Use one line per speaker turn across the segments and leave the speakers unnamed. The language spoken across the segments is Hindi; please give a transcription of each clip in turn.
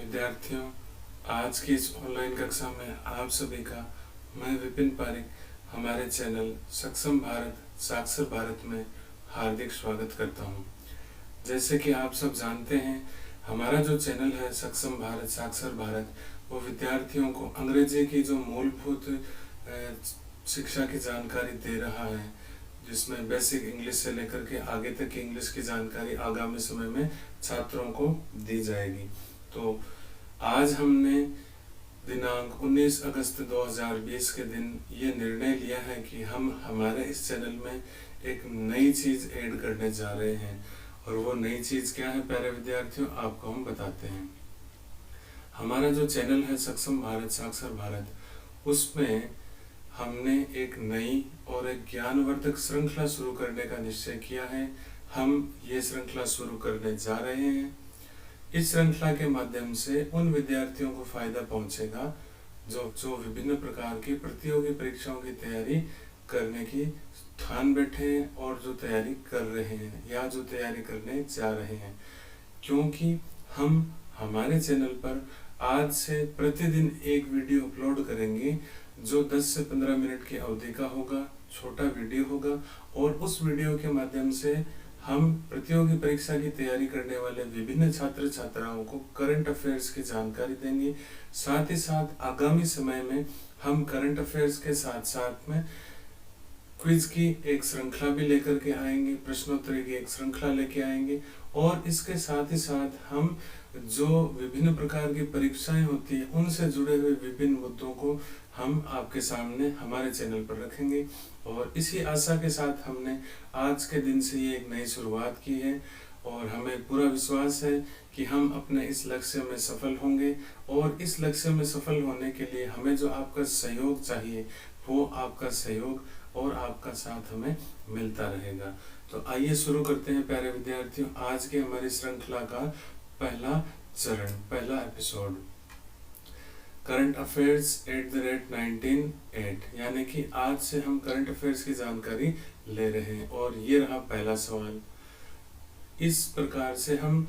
विद्यार्थियों, आज की इस ऑनलाइन कक्षा में आप सभी का मैं विपिन पारिक हमारे चैनल सक्षम भारत साक्षर भारत में हार्दिक स्वागत करता हूं। जैसे कि आप सब जानते हैं, हमारा जो चैनल है सक्षम भारत साक्षर भारत वो विद्यार्थियों को अंग्रेजी की जो मूलभूत शिक्षा की जानकारी दे रहा है, जिसमें बेसिक इंग्लिश से लेकर के आगे तक की इंग्लिश की जानकारी आगामी समय में छात्रों को दी जाएगी। तो आज हमने दिनांक 19 अगस्त 2020 के दिन ये निर्णय लिया है कि हम हमारे इस चैनल में एक नई चीज़ ऐड करने जा रहे हैं। और वो नई चीज़ क्या है प्यारे विद्यार्थियों, आपको हम बताते हैं। हमारा जो चैनल है सक्षम भारत साक्षर भारत, उसमें हमने एक नई और एक ज्ञानवर्धक श्रृंखला शुरू करने का निश्चय किया है। हम ये श्रृंखला शुरू करने जा रहे हैं। इस श्रृंखला के माध्यम से उन विद्यार्थियों को फायदा पहुंचेगा जो विभिन्न प्रकार की प्रतियोगी परीक्षाओं की तैयारी करने की ठान बैठे हैं और जो तैयारी कर रहे हैं या जो तैयारी करने जा रहे हैं। क्योंकि हम हमारे चैनल पर आज से प्रतिदिन एक वीडियो अपलोड करेंगे जो 10 से 15 मिनट की अवधि का होगा, छोटा वीडियो होगा। और उस वीडियो के माध्यम से हम प्रतियोगी परीक्षा की तैयारी करने वाले विभिन्न छात्र छात्राओं को करंट अफेयर्स की जानकारी देंगे। साथ ही साथ आगामी समय में हम करंट अफेयर्स के साथ साथ में क्विज की एक श्रृंखला भी लेकर के आएंगे, प्रश्नोत्तरी की एक श्रृंखला लेके आएंगे। और इसके साथ ही साथ हम जो विभिन्न प्रकार की परीक्षाएं होती है उनसे जुड़े हुए विभिन्न मुद्दों को हम आपके सामने हमारे चैनल पर रखेंगे। और इसी आशा के साथ हमने आज के दिन से ये एक नई शुरुआत की है और हमें पूरा विश्वास है कि हम अपने इस लक्ष्य में सफल होंगे। और इस लक्ष्य में सफल होने के लिए हमें जो आपका सहयोग चाहिए वो आपका सहयोग और आपका साथ हमें मिलता रहेगा। तो आइए शुरू करते हैं प्यारे विद्यार्थियों आज के हमारी श्रृंखला का पहला चरण, पहला एपिसोड, करंट अफेयर्स @1908। यानी कि आज से हम करंट अफेयर्स की जानकारी ले रहे हैं। और ये रहा पहला सवाल। इस प्रकार से हम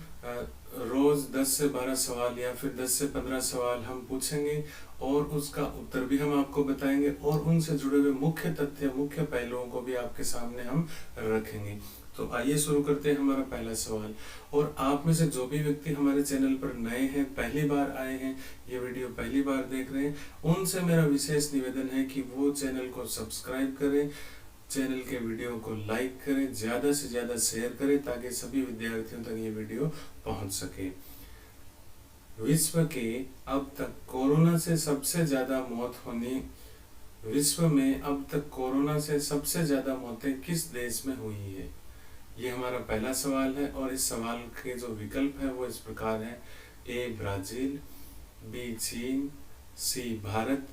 रोज 10 से 12 सवाल या फिर 10 से 15 सवाल हम पूछेंगे और उसका उत्तर भी हम आपको बताएंगे और उनसे जुड़े हुए मुख्य तथ्य, मुख्य पहलुओं को भी आपके सामने हम रखेंगे। तो आइए शुरू करते हैं हमारा पहला सवाल। और आप में से जो भी व्यक्ति हमारे चैनल पर नए हैं, पहली बार आए हैं, ये वीडियो पहली बार देख रहे हैं, उनसे मेरा विशेष निवेदन है कि वो चैनल को सब्सक्राइब करें, चैनल के वीडियो को लाइक करें, ज़्यादा से ज़्यादा शेयर करें ताकि सभी विद्यार्थियों तक ये वीडियो पहुंच सके। विश्व के अब तक कोरोना से सबसे ज़्यादा मौत होनी, विश्व में अब तक कोरोना से सबसे ज़्यादा मौतें किस देश में हुई है? ये हमारा पहला सवाल है। और इस सवाल के जो विकल्प है वो इस प्रकार है: ए ब्राजील, बी चीन, सी भारत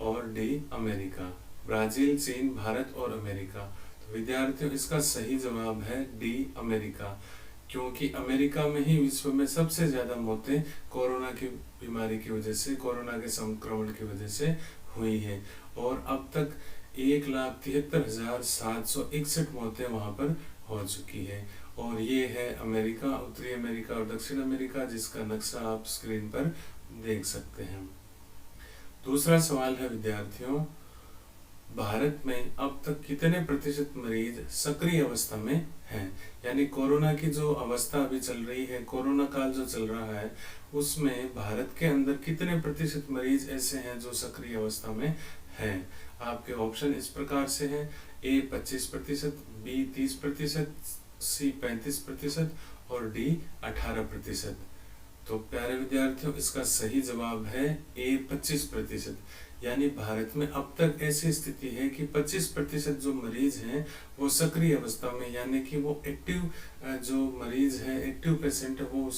और डी अमेरिका। ब्राजील, चीन, भारत और अमेरिका। तो विद्यार्थियों इसका सही जवाब है डी अमेरिका। क्योंकि अमेरिका में ही विश्व में सबसे ज्यादा मौतें कोरोना की बीमारी की वजह से, कोरोना के संक्रमण की वजह से हुई है। और अब तक 1,73,761 मौतें वहां पर हो चुकी है। और ये है अमेरिका, उत्तरी अमेरिका और दक्षिण अमेरिका, जिसका नक्शा आप स्क्रीन पर देख सकते हैं। दूसरा सवाल है विद्यार्थियों, भारत में अब तक कितने प्रतिशत मरीज सक्रिय अवस्था में हैं? यानी कोरोना की जो अवस्था अभी चल रही है, कोरोना काल जो चल रहा है, उसमें भारत के अंदर कितने प्रतिशत मरीज ऐसे हैं जो सक्रिय अवस्था में हैं? आपके ऑप्शन इस प्रकार से हैं: ए 25%, बी 30%, सी 35% और डी 18%। तो प्यारे विद्यार्थियों इसका सही जवाब है ए 25%। यानी भारत में अब तक ऐसी स्थिति है कि 25% जो मरीज हैं वो सक्रिय अवस्था में, यानी कि वो एक्टिव जो मरीज है, एक्टिव पेशेंट है, वो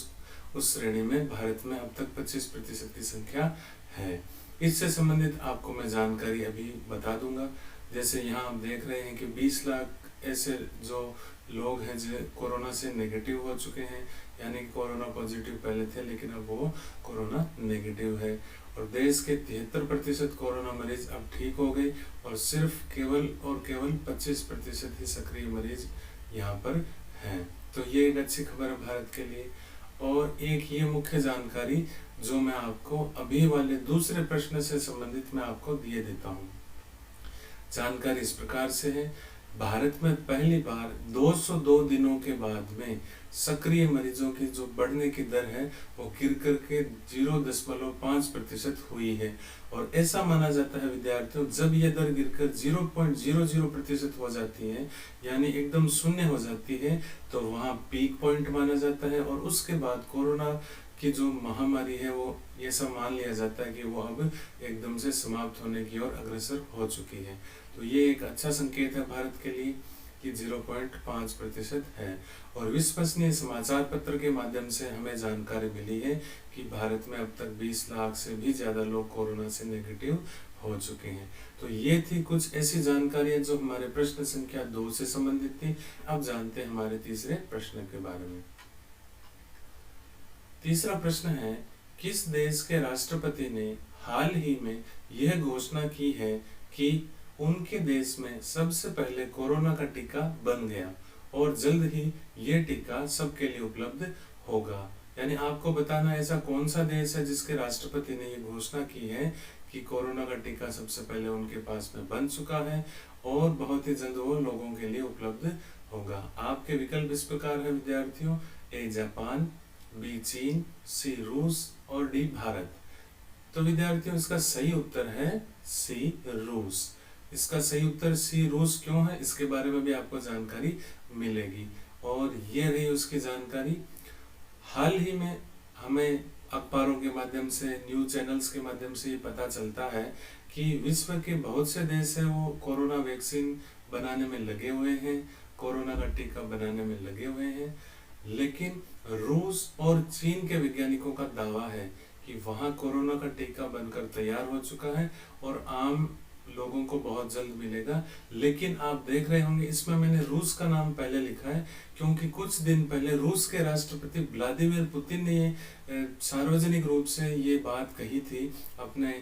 उस श्रेणी में भारत में अब तक 25% की संख्या है। इससे संबंधित आपको मैं जानकारी अभी बता दूंगा। जैसे यहाँ आप देख रहे हैं कि 20 लाख ऐसे जो लोग हैं जो कोरोना से नेगेटिव हो चुके हैं, यानी कि कोरोना पॉजिटिव पहले थे लेकिन अब वो कोरोना नेगेटिव है। और देश के 73% कोरोना मरीज अब ठीक हो गए और सिर्फ केवल 25% ही सक्रिय मरीज यहाँ पर हैं। तो ये एक अच्छी खबर है भारत के लिए। और एक ये मुख्य जानकारी जो मैं आपको अभी वाले दूसरे प्रश्न से संबंधित मैं आपको दिए देता हूँ। जानकारी इस प्रकार से है, भारत में पहली बार 202 दिनों के बाद में सक्रिय मरीजों की जो बढ़ने की दर है वो गिर करके 0.5% हुई है। और ऐसा माना जाता है विद्यार्थियों, जब ये दर गिरकर 0.00% हो जाती है, यानी एकदम शून्य हो जाती है, तो वहाँ पीक पॉइंट माना जाता है। और उसके बाद कोरोना की जो महामारी है वो ये सब मान लिया जाता है कि वो अब एकदम से समाप्त होने की ओर अग्रसर हो चुकी है। तो ये एक अच्छा संकेत है भारत के लिए कि 0.5% है। और विश्वसनीय समाचार पत्र के माध्यम से हमें जानकारी मिली है कि भारत में अब तक 20 लाख से भी ज्यादा लोग कोरोना से नेगेटिव हो चुके हैं। तो ये थी कुछ ऐसी जानकारियां जो हमारे प्रश्न संख्या 2 से संबंधित थी। अब जानते हैं हमारे तीसरे प्रश्न के बारे में। तीसरा प्रश्न है, किस देश के राष्ट्रपति ने हाल ही में यह घोषणा की है कि उनके देश में सबसे पहले कोरोना का टीका बन गया और जल्द ही ये टीका सबके लिए उपलब्ध होगा। यानी आपको बताना ऐसा कौन सा देश है जिसके राष्ट्रपति ने ये घोषणा की है कि कोरोना का टीका सबसे पहले उनके पास में बन चुका है और बहुत ही जल्द वो लोगों के लिए उपलब्ध होगा। आपके विकल्प इस प्रकार है विद्यार्थियों, ए जापान, बी चीन, सी रूस और डी भारत। तो विद्यार्थियों इसका सही उत्तर है सी रूस। इसका सही उत्तर सी रूस क्यों है इसके बारे में भी आपको जानकारी मिलेगी। और ये रही उसकी जानकारी। हाल ही में हमें अखबारों के माध्यम से, न्यूज चैनल्स के माध्यम से ये पता चलता है कि विश्व के बहुत से देश हैं वो कोरोना वैक्सीन बनाने में लगे हुए हैं, कोरोना का टीका बनाने में लगे हुए हैं। लेकिन रूस और चीन के वैज्ञानिकों का दावा है कि वहां कोरोना का टीका बनकर तैयार हो चुका है और आम लोगों को बहुत जल्द मिलेगा। लेकिन आप देख रहे होंगे इसमें मैंने रूस का नाम पहले लिखा है क्योंकि कुछ दिन पहले रूस के राष्ट्रपति व्लादिमीर पुतिन ने सार्वजनिक रूप से ये बात कही थी अपने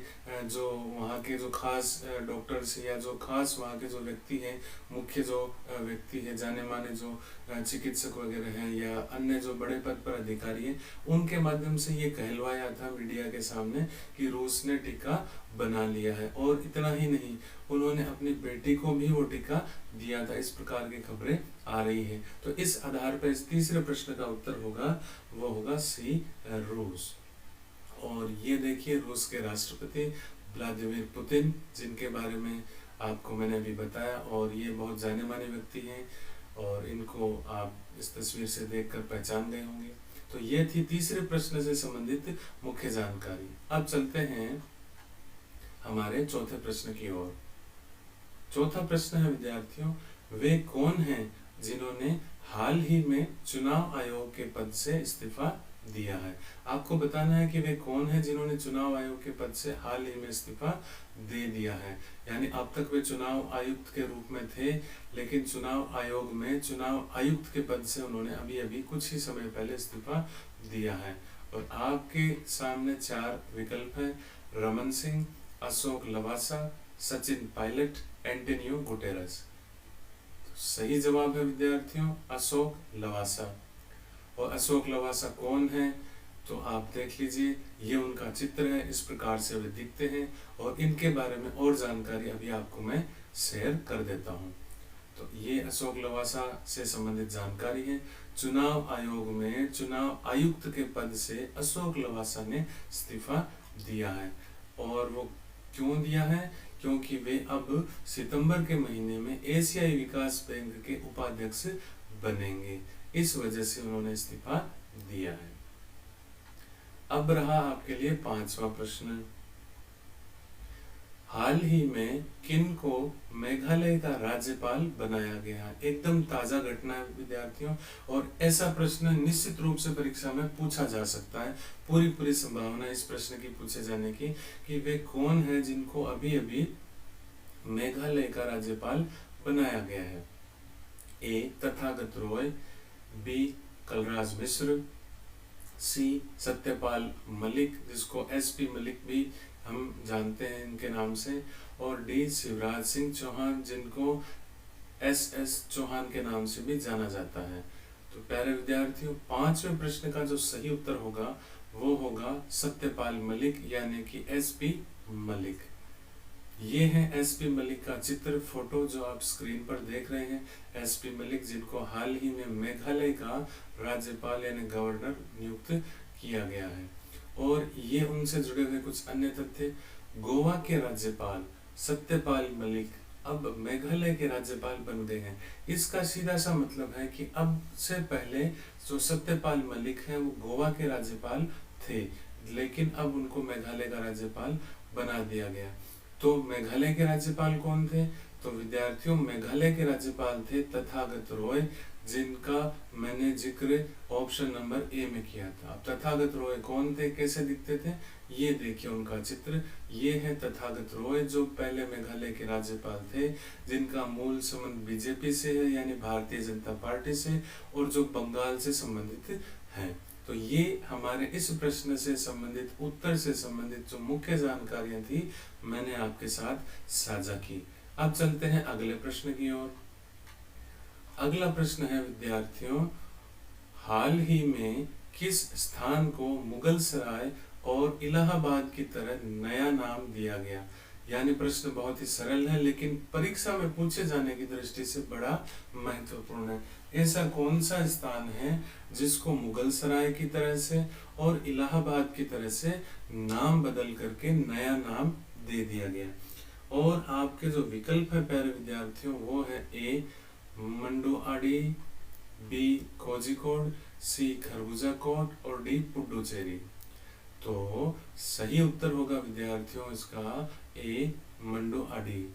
जो वहाँ के जो खास डॉक्टर्स या जो खास वहाँ के जो व्यक्ति हैं, मुख्य जो व्यक्ति है, जाने माने जो चिकित्सक वगैरह हैं या अन्य जो बड़े पद पर अधिकारी हैं, उनके माध्यम से ये कहलवाया था मीडिया के सामने कि रूस ने टीका बना लिया है। और इतना ही नहीं, उन्होंने अपनी बेटी को भी वो टीका दिया था। इस प्रकार की खबरें आ रही है। तो इस आधार पर इस तीसरे प्रश्न का उत्तर होगा वो होगा सी रूस। और ये देखिए रूस के राष्ट्रपति व्लादिमीर पुतिन, जिनके बारे में आपको मैंने अभी बताया, और ये बहुत जाने माने व्यक्ति हैं और इनको आप इस तस्वीर से देखकर पहचान गए होंगे। तो ये थी तीसरे प्रश्न से संबंधित मुख्य जानकारी। अब चलते हैं हमारे चौथे प्रश्न की ओर। चौथा प्रश्न है विद्यार्थियों, वे कौन हैं जिन्होंने हाल ही में चुनाव आयोग के पद से इस्तीफा दिया है। आपको बताना है कि वे कौन हैं जिन्होंने चुनाव आयोग के पद से हाल ही में इस्तीफा दे दिया है। यानी अब तक वे चुनाव आयुक्त के रूप में थे, लेकिन चुनाव आयोग में चुनाव आयुक्त के पद से उन्होंने अभी अभी कुछ ही समय पहले इस्तीफा दिया है। और आपके सामने 4 विकल्प हैं, रमन सिंह, अशोक लवासा, सचिन पायलट, एंटोनियो गुटेरस। तो सही जवाब है विद्यार्थियों अशोक लवासा। और अशोक लवासा कौन है तो आप देख लीजिए, ये उनका चित्र है, इस प्रकार से वे दिखते हैं। और इनके बारे में और जानकारी अभी आपको मैं शेयर कर देता हूँ। तो ये अशोक लवासा से संबंधित जानकारी है। चुनाव आयोग में चुनाव आयुक्त के पद से अशोक लवासा ने इस्तीफा दिया है। और वो क्यों दिया है? क्योंकि वे अब सितंबर के महीने में एशियाई विकास बैंक के उपाध्यक्ष बनेंगे, इस वजह से उन्होंने इस्तीफा दिया है। अब रहा आपके लिए 5वां प्रश्न, हाल ही में किन को मेघालय का राज्यपाल बनाया गया? एकदम ताजा घटना है विद्यार्थियों, और ऐसा प्रश्न निश्चित रूप से परीक्षा में पूछा जा सकता है। पूरी संभावना इस प्रश्न की पूछे जाने की कि वे कौन है जिनको अभी अभी मेघालय का राज्यपाल बनाया गया है। ए तथागत रॉय, बी कलराज मिश्र, सी सत्यपाल मलिक जिसको एसपी मलिक भी हम जानते हैं इनके नाम से, और डी शिवराज सिंह चौहान जिनको एसएस चौहान के नाम से भी जाना जाता है। तो प्यारे विद्यार्थियों 5वें प्रश्न का जो सही उत्तर होगा वो होगा सत्यपाल मलिक यानी कि एसपी मलिक। ये है एसपी मलिक का चित्र, फोटो जो आप स्क्रीन पर देख रहे हैं। एसपी मलिक जिनको हाल ही में मेघालय का राज्यपाल यानी गवर्नर नियुक्त किया गया है। और ये उनसे जुड़े हुए कुछ अन्य तथ्य, गोवा के राज्यपाल सत्यपाल मलिक अब मेघालय के राज्यपाल बन गए हैं। इसका सीधा सा मतलब है कि अब से पहले जो सत्यपाल मलिक हैं वो गोवा के राज्यपाल थे, लेकिन अब उनको मेघालय का राज्यपाल बना दिया गया। तो मेघालय के राज्यपाल कौन थे? तो विद्यार्थियों, मेघालय के राज्यपाल थे तथागत रॉय, जिनका मैंने जिक्र ऑप्शन नंबर ए में किया था। अब तथागत रॉय कौन थे, कैसे दिखते थे, ये देखिए उनका चित्र। ये है तथागत रॉय जो पहले मेघालय के राज्यपाल थे, जिनका मूल संबंध बीजेपी से है यानी भारतीय जनता पार्टी से, और जो बंगाल से संबंधित है। तो ये हमारे इस प्रश्न से संबंधित, उत्तर से संबंधित जो मुख्य जानकारियां थी मैंने आपके साथ साझा की। अब चलते हैं अगले प्रश्न की ओर। अगला प्रश्न है विद्यार्थियों, हाल ही में किस स्थान को मुगल सराय और इलाहाबाद की तरह नया नाम दिया गया? यानी प्रश्न बहुत ही सरल है लेकिन परीक्षा में पूछे जाने की दृष्टि से बड़ा महत्वपूर्ण है। ऐसा कौन सा स्थान है जिसको मुगल सराय की तरह से और इलाहाबाद की तरह से नाम बदल करके नया नाम दे दिया गया? और आपके जो विकल्प है प्यारे विद्यार्थियों वो है ए मंडुआडी, बी कोझिकोड, सी खरबूजा कोट और डी पुडुचेरी। तो सही उत्तर होगा विद्यार्थियों इसका ए मंडुआडी।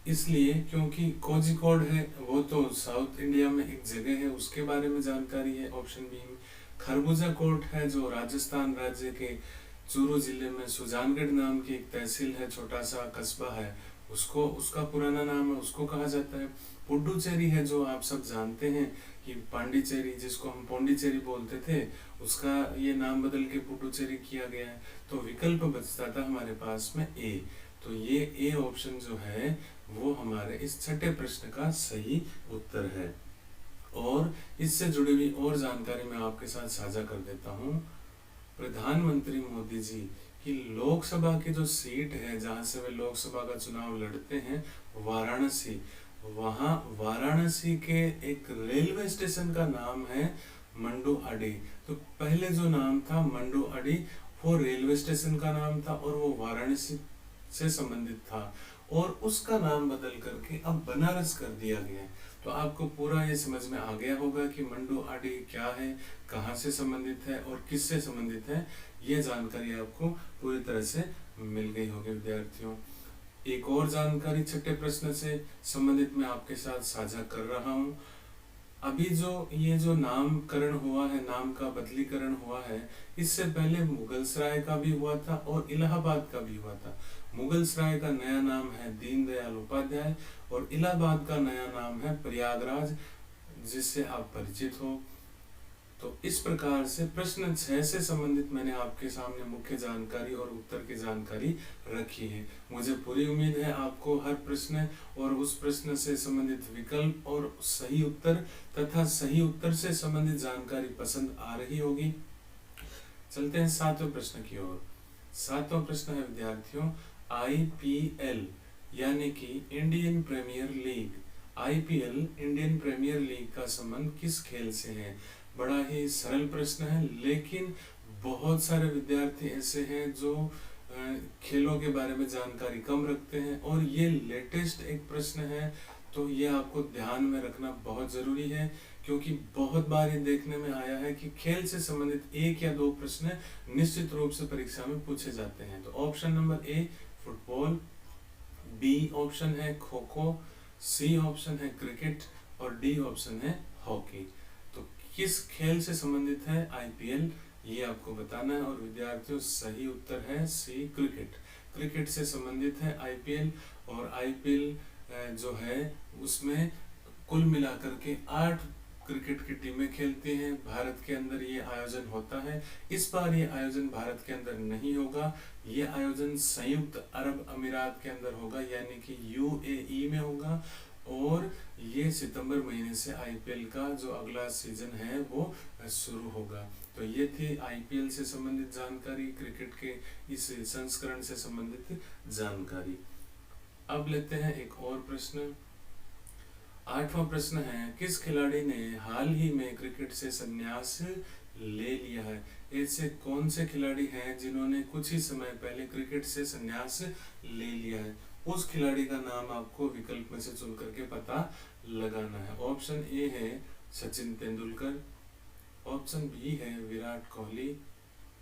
इसलिए क्योंकि कोझिकोड है वो तो साउथ इंडिया में एक जगह है, उसके बारे में जानकारी है ऑप्शन बी में। खरबूजा कोट है जो राजस्थान राज्य के चूरू जिले में सुजानगढ़ नाम की एक तहसील है, छोटा सा कस्बा है, उसको उसका पुराना नाम है, उसको कहा जाता है। पुडुचेरी है जो आप सब जानते हैं कि पांडिचेरी, जिसको हम पौंडीचेरी बोलते थे, उसका ये नाम बदल के पुडुचेरी किया गया है। तो विकल्प बचता था हमारे पास में ए। तो ये ए ऑप्शन जो है वो हमारे इस छठे प्रश्न का सही उत्तर है। और इससे जुड़ी हुई और जानकारी मैं आपके साथ साझा कर देता हूँ। प्रधानमंत्री मोदी जी की लोकसभा की जो सीट है जहां से वे लोकसभा का चुनाव लड़ते हैं, वाराणसी, वहां वाराणसी के एक रेलवे स्टेशन का नाम है मंडुआडी। तो पहले जो नाम था मंडुआडी वो रेलवे स्टेशन का नाम था और वो वाराणसी से संबंधित था, और उसका नाम बदल करके अब बनारस कर दिया गया है। तो आपको पूरा ये समझ में आ गया होगा कि मंडुआडी क्या है, कहाँ से संबंधित है और किससे संबंधित है। ये जानकारी आपको पूरी तरह से मिल गई होगी विद्यार्थियों। एक और जानकारी छठे प्रश्न से संबंधित मैं आपके साथ साझा कर रहा हूँ। अभी जो ये जो नामकरण हुआ है, नाम का बदलीकरण हुआ है, इससे पहले मुगल सराय का भी हुआ था और इलाहाबाद का भी हुआ था। मुगल सराय का नया नाम है दीनदयाल उपाध्याय और इलाहाबाद का नया नाम है प्रयागराज, जिससे आप परिचित हो। तो इस प्रकार से प्रश्न 6 से संबंधित मैंने आपके सामने मुख्य जानकारी और उत्तर की जानकारी रखी है। मुझे पूरी उम्मीद है आपको हर प्रश्न और उस प्रश्न से संबंधित विकल्प और सही उत्तर तथा सही उत्तर से संबंधित जानकारी पसंद आ रही होगी। चलते हैं 7वें प्रश्न की ओर। 7वां प्रश्न है विद्यार्थियों, IPL यानी कि Indian Premier League, IPL Indian Premier League का संबंध किस खेल से है? बड़ा ही सरल प्रश्न है, लेकिन बहुत सारे विद्यार्थी ऐसे हैं जो खेलों के बारे में जानकारी कम रखते हैं और ये लेटेस्ट एक प्रश्न है। तो ये आपको ध्यान में रखना बहुत जरूरी है, क्योंकि बहुत बार ये देखने में आया है कि खेल से संबंधित 1 या 2 प्रश्न निश्चित रूप से परीक्षा में पूछे जाते हैं। तो option number A football, B option है खो खो, सी ऑप्शन है क्रिकेट और डी ऑप्शन है हॉकी। तो किस खेल से संबंधित है IPL, ये आपको बताना है। और विद्यार्थियों सही उत्तर है सी क्रिकेट। क्रिकेट से संबंधित है IPL, और IPL जो है उसमें कुल मिलाकर के 8 क्रिकेट की टीमें खेलती हैं। भारत के अंदर ये आयोजन होता है। इस बार ये आयोजन भारत के अंदर नहीं होगा, ये आयोजन संयुक्त अरब अमीरात के अंदर होगा, यानी कि UAE में होगा। और ये सितंबर महीने से आईपीएल का जो अगला सीजन है वो शुरू होगा। तो ये थी आईपीएल से संबंधित जानकारी, क्रिकेट के इस संस्करण से संबंधित जानकारी। अब लेते हैं एक और प्रश्न। 8वां प्रश्न है, किस खिलाड़ी ने हाल ही में क्रिकेट से संन्यास ले लिया है? ऐसे कौन से खिलाड़ी हैं जिन्होंने कुछ ही समय पहले क्रिकेट से संन्यास ले लिया है? उस खिलाड़ी का नाम आपको विकल्प में से चुन करके पता लगाना है। ऑप्शन ए है सचिन तेंदुलकर, ऑप्शन बी है विराट कोहली,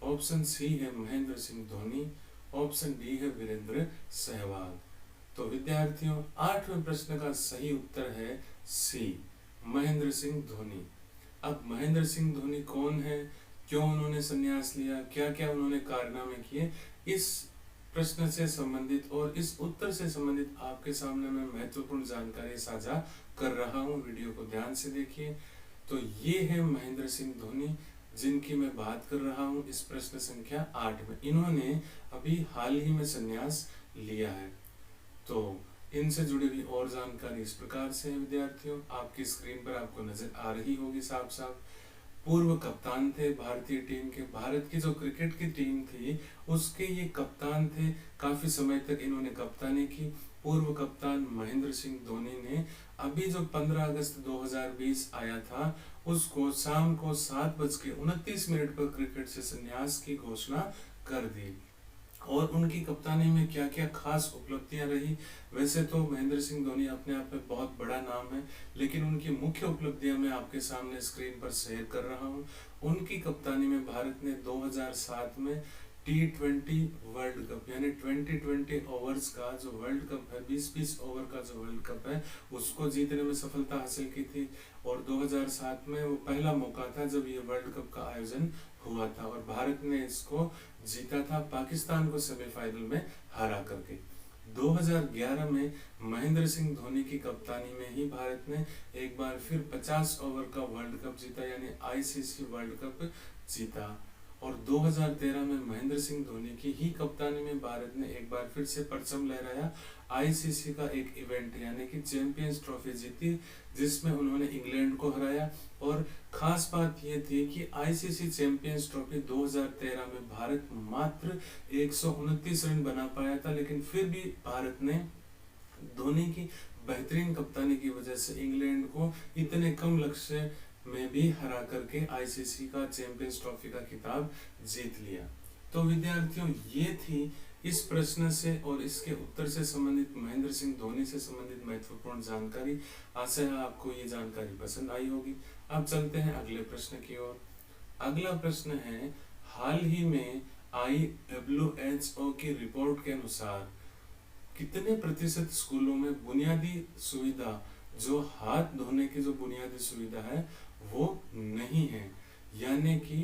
ऑप्शन सी है महेंद्र सिंह धोनी, ऑप्शन डी है वीरेंद्र सहवाग। तो विद्यार्थियों 8वें प्रश्न का सही उत्तर है सी, महेंद्र सिंह धोनी। अब महेंद्र सिंह धोनी कौन है, क्यों उन्होंने संन्यास लिया, क्या क्या उन्होंने कारनामे किए, इस प्रश्न से संबंधित और इस उत्तर से संबंधित आपके सामने मैं महत्वपूर्ण जानकारी साझा कर रहा हूं। वीडियो को ध्यान से देखिए। तो ये है महेंद्र सिंह धोनी जिनकी मैं बात कर रहा हूं इस प्रश्न संख्या 8 में। इन्होंने अभी हाल ही में संन्यास लिया है। तो इनसे जुड़ी हुई और जानकारी इस प्रकार से है विद्यार्थियों, आपकी स्क्रीन पर आपको नजर आ रही होगी साफ साफ। पूर्व कप्तान थे भारतीय टीम के, भारत की जो क्रिकेट की टीम थी उसके ये कप्तान थे, काफी समय तक इन्होंने कप्तानी की। पूर्व कप्तान महेंद्र सिंह धोनी ने अभी जो 15 अगस्त 2020 आया था उसको शाम को 7:29 पर क्रिकेट से संन्यास की घोषणा कर दी। और उनकी कप्तानी में क्या क्या खास उपलब्धियां रही, वैसे तो महेंद्र सिंह धोनी अपने आप में बहुत बड़ा नाम है, लेकिन उनकी मुख्य उपलब्धियां मैं आपके सामने स्क्रीन पर शेयर कर रहा हूं। उनकी कप्तानी में भारत ने 2007 में T20 वर्ल्ड कप यानी 20 ओवर्स का जो वर्ल्ड कप है, 20 ओवर का जो वर्ल्ड कप है उसको जीतने में सफलता हासिल की थी। और 2007 में वो पहला मौका था जब ये वर्ल्ड कप का आयोजन हुआ था और भारत ने इसको जीता था पाकिस्तान को सेमीफाइनल में हरा करके। 2011 में महेंद्र सिंह धोनी की कप्तानी में ही भारत ने एक बार फिर 50 ओवर का वर्ल्ड कप जीता यानी आईसीसी वर्ल्ड कप जीता। और 2013 में महेंद्र सिंह धोनी की ही कप्तानी में भारत ने एक बार फिर से परचम लहराया, आईसीसी का एक इवेंट यानी कि चैंपियंस ट्रॉफी जीती जिसमें उन्होंने इंग्लैंड को हराया। और खास बात यह थी कि आईसीसी चैंपियंस ट्रॉफी 2013 में भारत मात्र 129 रन बना पाया था, लेकिन फिर भी भारत ने धोनी की बेहतरीन कप्तानी की वजह से इंग्लैंड को इतने कम लक्ष्य में भी हरा करके आईसीसी का चैंपियंस ट्रॉफी का खिताब जीत लिया। तो विद्यार्थियों ये थी इस प्रश्न से और इसके उत्तर से संबंधित महेंद्र सिंह धोनी से संबंधित महत्वपूर्ण जानकारी। आशा है आपको ये जानकारी पसंद आई होगी। अब चलते हैं अगले प्रश्न की ओर। अगला प्रश्न है, हाल ही में IWHO की रिपोर्ट के अनुसार कितने प्रतिशत स्कूलों में बुनियादी सुविधा, जो हाथ धोने की जो बुनियादी सुविधा है वो नहीं है, यानी कि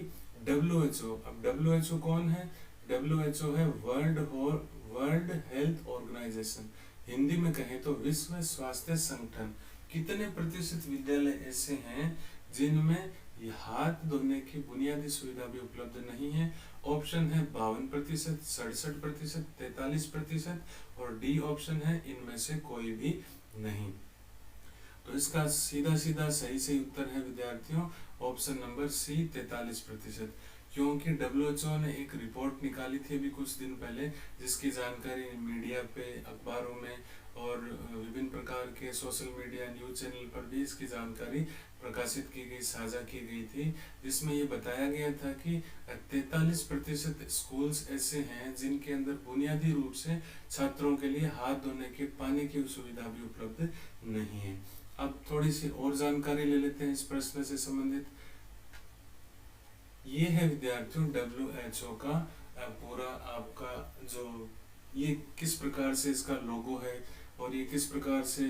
WHO। अब WHO कौन है? WHO है वर्ल्ड हेल्थ ऑर्गेनाइजेशन, हिंदी में कहें तो विश्व स्वास्थ्य संगठन। कितने प्रतिशत विद्यालय ऐसे हैं जिनमें हाथ धोने की बुनियादी सुविधा भी उपलब्ध नहीं है? ऑप्शन है 52%, 67%, 43% और डी ऑप्शन है इनमें से कोई भी नहीं। तो इसका सीधा सीधा सही उत्तर है विद्यार्थियों ऑप्शन नंबर सी, 43%। क्योंकि WHO ने एक रिपोर्ट निकाली थी अभी कुछ दिन पहले जिसकी जानकारी मीडिया पे, अखबारों में और विभिन्न प्रकार के सोशल मीडिया न्यूज चैनल पर भी इसकी जानकारी प्रकाशित की गई, साझा की गई थी, जिसमें ये बताया गया था कि 43% स्कूल्स ऐसे हैं जिनके अंदर बुनियादी रूप से छात्रों के लिए हाथ धोने के पानी की सुविधा भी उपलब्ध नहीं है। अब थोड़ी सी और जानकारी ले लेते हैं इस प्रश्न से संबंधित। ये है विद्यार्थियों WHO का पूरा आपका जो ये किस प्रकार से इसका लोगो है और ये किस प्रकार से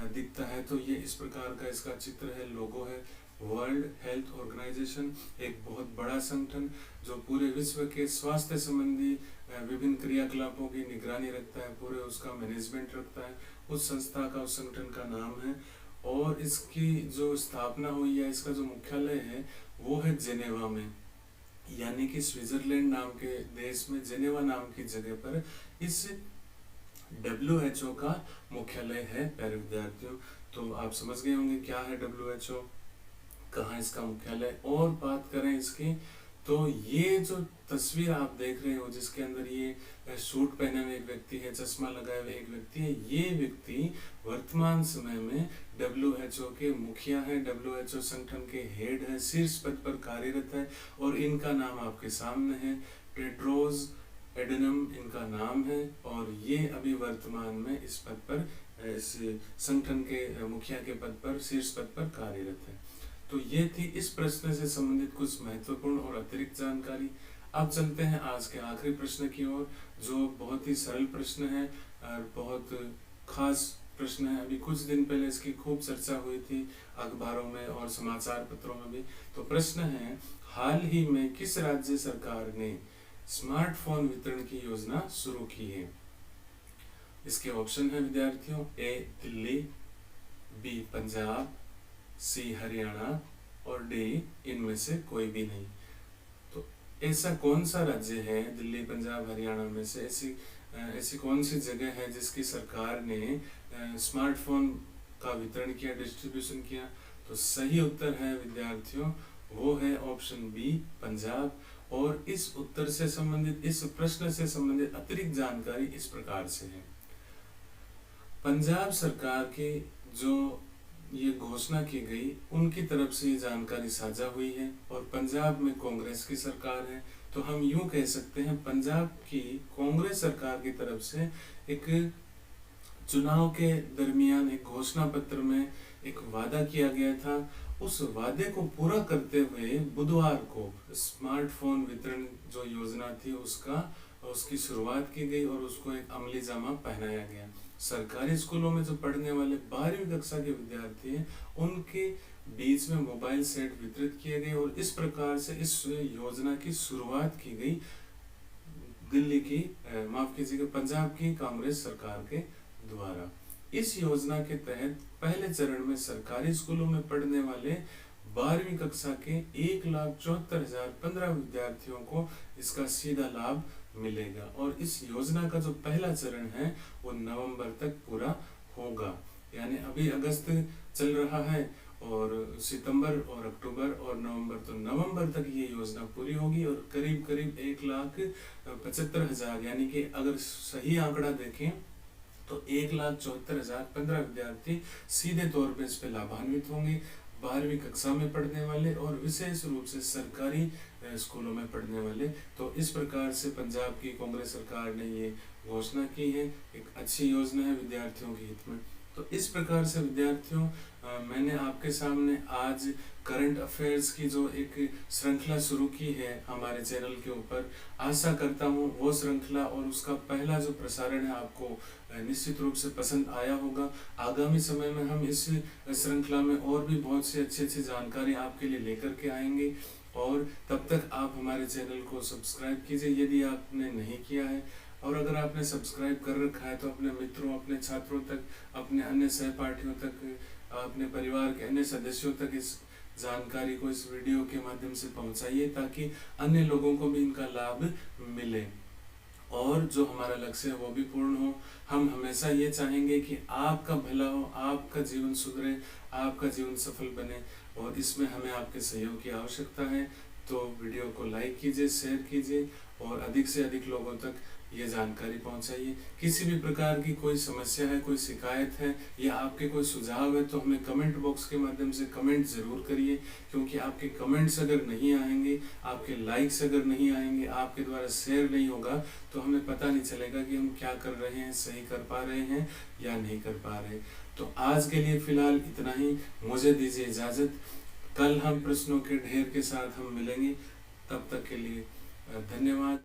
दिखता है। तो ये इस प्रकार का इसका चित्र है, लोगो है। वर्ल्ड हेल्थ ऑर्गेनाइजेशन एक बहुत बड़ा संगठन जो पूरे विश्व के स्वास्थ्य संबंधी विभिन्न क्रियाकलापों की निगरानी रखता है, पूरे उसका मैनेजमेंट रखता है, उस संस्था का, उस संगठन का नाम है। और इसकी जो स्थापना हुई है, इसका जो मुख्यालय है वो है जेनेवा में, यानी कि स्विट्जरलैंड नाम के देश में जेनेवा नाम की जगह पर इस WHO का मुख्यालय है प्यारे विद्यार्थियों। तो आप समझ गए होंगे क्या है WHO, कहाँ इसका मुख्यालय। और बात करें इसकी, तो ये जो तस्वीर आप देख रहे हो जिसके अंदर ये सूट पहने हुए एक व्यक्ति है, चश्मा लगाए हुए एक व्यक्ति है, ये व्यक्ति वर्तमान समय में WHO के मुखिया है, WHO संगठन के हेड है, शीर्ष पद पर कार्यरत है। और इनका नाम आपके सामने है, टेड्रोस एडनम इनका नाम है। और ये अभी वर्तमान में इस पद पर, इस संगठन के मुखिया के पद पर, शीर्ष पद पर कार्यरत है। तो ये थी इस प्रश्न से संबंधित कुछ महत्वपूर्ण और अतिरिक्त जानकारी। अब चलते हैं आज के आखिरी प्रश्न की ओर, जो बहुत ही सरल प्रश्न है और बहुत खास प्रश्न है। अभी कुछ दिन पहले इसकी खूब चर्चा हुई थी अखबारों में और समाचार पत्रों में भी। तो प्रश्न है, हाल ही में किस राज्य सरकार ने स्मार्टफोन वितरण की योजना शुरू की है? इसके ऑप्शन है विद्यार्थियों, ए दिल्ली, बी पंजाब, सी हरियाणा और डी इनमें से कोई भी नहीं। तो ऐसा कौन सा राज्य है दिल्ली, पंजाब, हरियाणा में से ऐसी कौन सी जगह है जिसकी सरकार ने स्मार्टफोन का वितरण किया, डिस्ट्रीब्यूशन किया? तो सही उत्तर है विद्यार्थियों, वो है ऑप्शन बी पंजाब। और इस उत्तर से संबंधित, इस प्रश्न से संबंधित अतिरिक्त जानकारी इस प्रकार से है। पंजाब सरकार की जो ये घोषणा की गई, उनकी तरफ से ये जानकारी साझा हुई है। और पंजाब में कांग्रेस की सरकार है, तो हम यूं कह सकते हैं पंजाब की कांग्रेस सरकार की तरफ से एक चुनाव के दरमियान एक घोषणा पत्र में एक वादा किया गया था। उस वादे को पूरा करते हुए बुधवार को स्मार्टफोन वितरण जो योजना थी उसकी शुरुआत की गई और उसको एक अमली जामा पहनाया गया। सरकारी स्कूलों में जो पढ़ने वाले 12वीं कक्षा के विद्यार्थी हैं, उनके बीच में मोबाइल सेट वितरित किए गए और इस प्रकार से इस योजना की शुरुआत की गई दिल्ली की, माफ कीजिएगा, पंजाब की कांग्रेस सरकार के द्वारा। इस योजना के तहत पहले चरण में सरकारी स्कूलों में पढ़ने वाले 12वीं कक्षा के 1,74,015 विद्यार्थियों को इसका सीधा लाभ मिलेगा। और इस योजना का जो पहला चरण है वो नवंबर तक पूरा होगा। यानी अभी अगस्त चल रहा है और सितंबर और अक्टूबर और नवंबर, तो नवंबर तक ये योजना पूरी होगी। और करीब करीब 1,75,000, यानी कि अगर सही आंकड़ा देखें तो 1,74,015 विद्यार्थी सीधे तौर पे इस पे लाभान्वित होंगे, 12वीं कक्षा में पढ़ने वाले और विशेष रूप से सरकारी स्कूलों में पढ़ने वाले। तो इस प्रकार से पंजाब की कांग्रेस सरकार ने ये घोषणा की है। एक अच्छी योजना है विद्यार्थियों के हित में। तो इस प्रकार से विद्यार्थियों, मैंने आपके सामने आज करंट अफेयर्स की जो एक श्रृंखला शुरू की है हमारे चैनल के ऊपर, आशा करता हूँ वो श्रृंखला और उसका पहला जो प्रसारण है आपको निश्चित रूप से पसंद आया होगा। आगामी समय में हम इस श्रृंखला में और भी बहुत सी अच्छी अच्छी जानकारी आपके लिए लेकर के आएंगे। और तब तक आप हमारे चैनल को सब्सक्राइब कीजिए यदि आपने नहीं किया है। और अगर आपने सब्सक्राइब कर रखा है तो अपने मित्रों, अपने छात्रों तक, अपने अन्य सहपाठियों तक, अपने परिवार के अन्य सदस्यों तक इस जानकारी को इस वीडियो के माध्यम से पहुंचाइए ताकि अन्य लोगों को भी इनका लाभ मिले और जो हमारा लक्ष्य है वो भी पूर्ण हो। हम हमेशा ये चाहेंगे कि आपका भला हो, आपका जीवन सुधरे, आपका जीवन सफल बने और इसमें हमें आपके सहयोग की आवश्यकता है। तो वीडियो को लाइक कीजिए, शेयर कीजिए और अधिक से अधिक लोगों तक ये जानकारी पहुंचाइए। किसी भी प्रकार की कोई समस्या है, कोई शिकायत है या आपके कोई सुझाव है तो हमें कमेंट बॉक्स के माध्यम से कमेंट जरूर करिए, क्योंकि आपके कमेंट्स अगर नहीं आएंगे, आपके लाइक्स अगर नहीं आएंगे, आपके द्वारा शेयर नहीं होगा तो हमें पता नहीं चलेगा कि हम क्या कर रहे हैं, सही कर पा रहे हैं या नहीं कर पा रहे। तो आज के लिए फिलहाल इतना ही, मुझे दीजिए इजाजत। कल हम प्रश्नों के ढेर के साथ हम मिलेंगे, तब तक के लिए धन्यवाद।